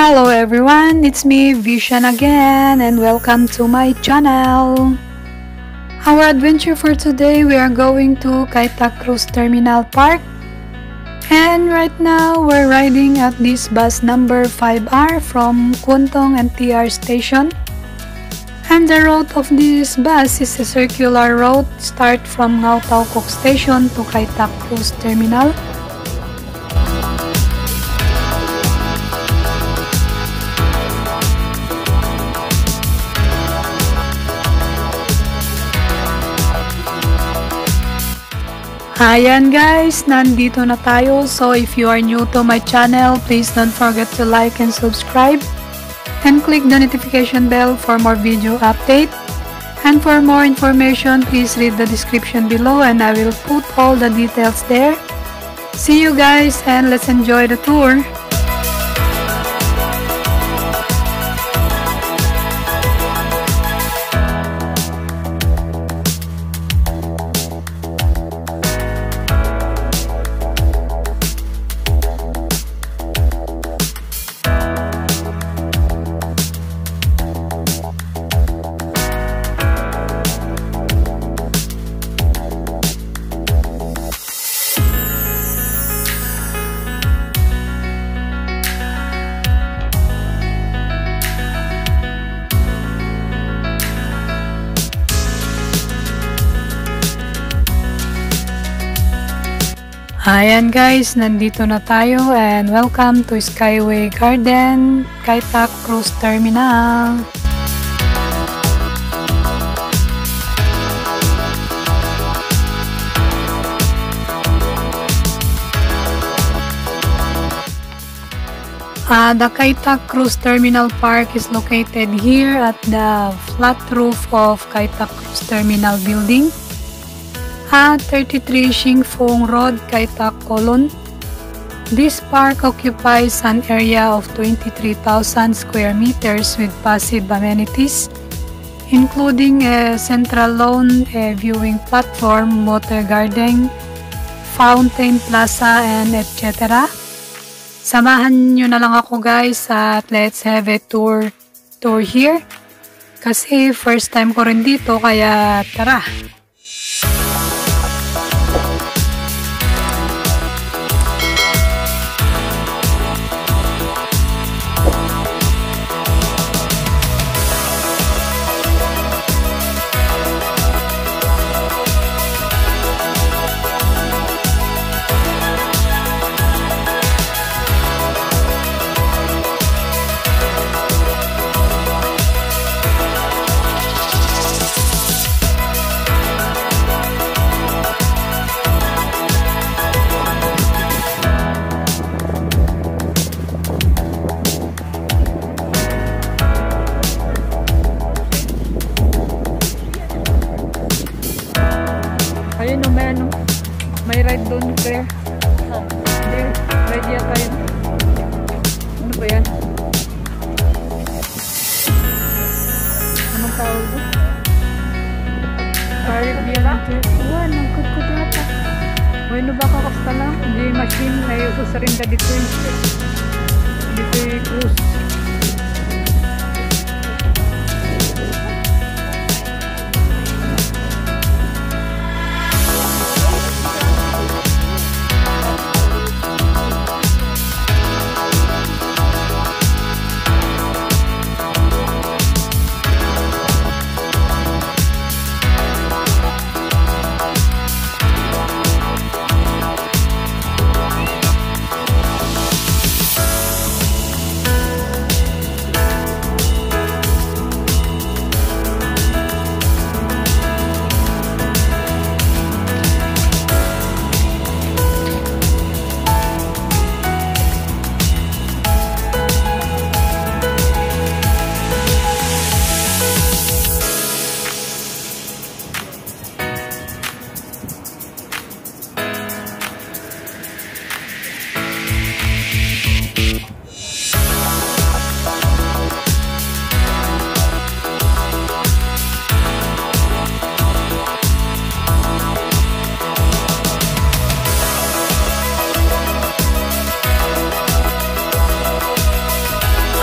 Hello everyone, it's me Vision again and welcome to my channel. Our adventure for today, we are going to Kaitak Cruise Terminal Park. And right now, we're riding at this bus number 5R from Kwun and TR station. And the route of this bus is a circular route, start from Ngau Tau Kok station to Kaitak Cruise Terminal. Ayan guys, nandito na tayo. So if you are new to my channel, please don't forget to like and subscribe. And click the notification bell for more video update. And for more information, please read the description below and I will put all the details there. See you guys and let's enjoy the tour. Ayan guys, nandito na tayo and welcome to Skyway Garden, Kaitak Cruise Terminal. The Kaitak Cruise Terminal Park is located here at the flat roof of Kaitak Cruise Terminal building. 33 Shing Fung Road, Kaitak, Kowloon. This park occupies an area of 23,000 square meters with passive amenities, including a central lawn, a viewing platform, water garden, fountain, plaza, and etc. Samahan nyo na lang ako guys at let's have a tour here. Kasi first time ko rin dito kaya tara! Ayun o, may ride doon, Claire. Hindi, ride yata yun. Ano ba yan? Anong tawag doon? Ferry yan. Uwan, ang kut-kut yata. Bueno, baka kasta lang. Hindi machine, may uso rin na dito yung cruise.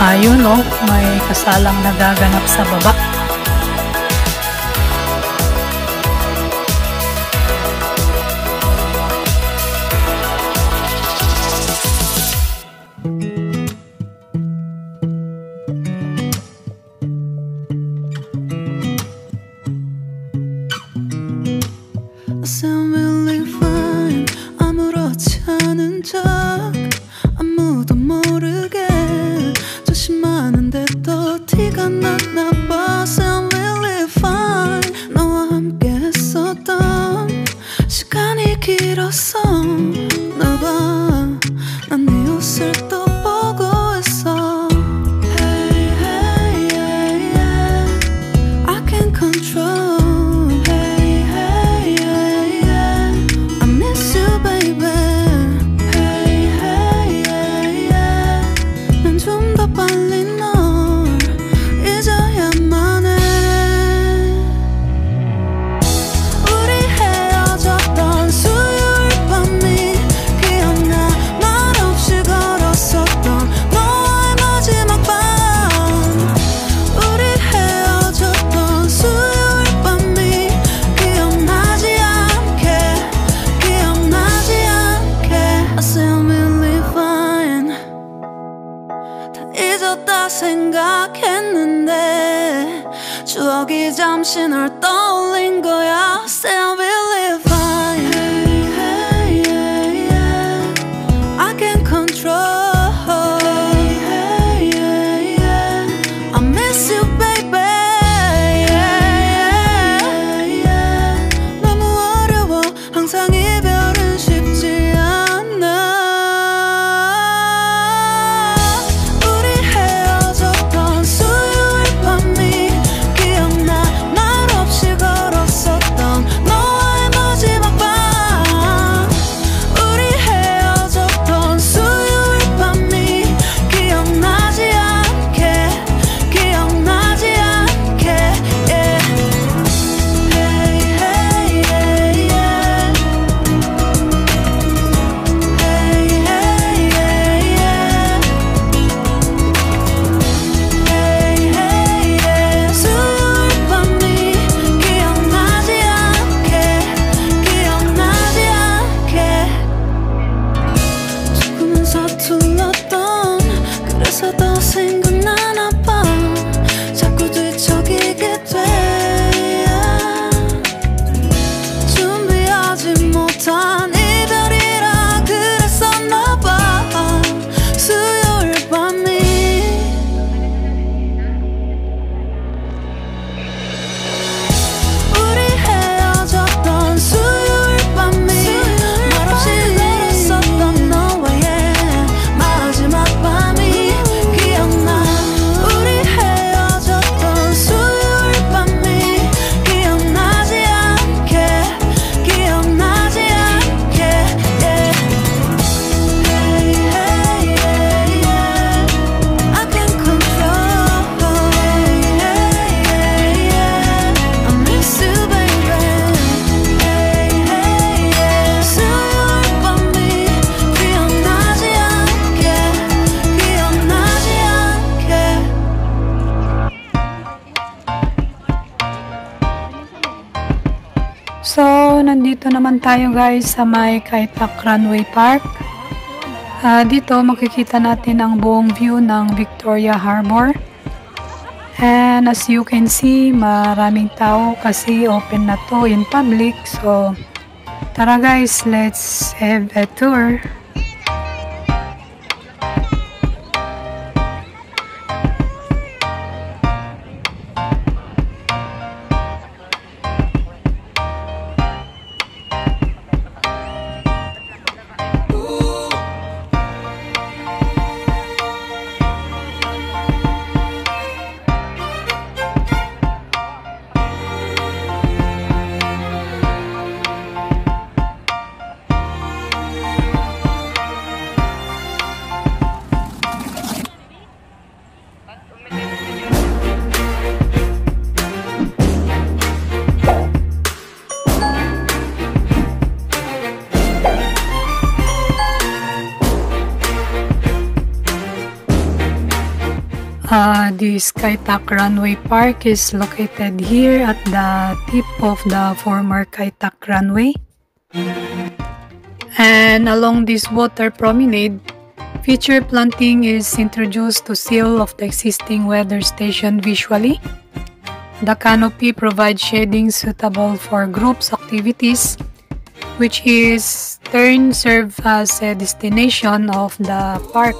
Ayun oh, may kasalang nagaganap sa baba. 아무도 모르게 조심하는데 또 티가 났나 봐. Sound really fine. 너와 함께 했었던 시간이 길었어. 나봐, 난 네 옷을 또 보고 있어. Hey, hey, yeah, yeah. I can't control. Hey, hey, yeah, yeah. I miss you, baby. 빨리 널 잊어야만 해. 우리 헤어졌던 수요일 밤이 기억나. 말없이 걸었었던 너와의 마지막 밤. 우리 헤어졌던 수요일 밤이 기억나지 않게, 기억나지 않게. I still really fine. 잊었다 생각했는데 추억이 잠시 널 떠올린 거야. Still really fine. Hey, hey, yeah, yeah. I can't control. Hey, hey, yeah, yeah. I miss you, baby. Yeah, yeah, yeah. 너무 어려워. 항상 이별은 쉽지 않아. So, nandito naman tayo guys sa may Kaitak Runway Park. Dito makikita natin ang buong view ng Victoria Harbor. And as you can see, maraming tao kasi open na to in public. So, tara guys, let's have a tour. This Kaitak Runway Park is located here at the tip of the former Kaitak Runway. And along this water promenade, future planting is introduced to seal off the existing weather station visually. The canopy provides shading suitable for groups activities, which is turn serve as a destination of the park.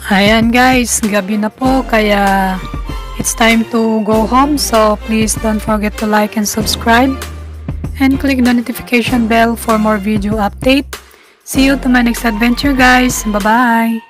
Ayan guys, gabi na po kaya it's time to go home, so please don't forget to like and subscribe and click the notification bell for more video update. See you to my next adventure guys. Bye bye.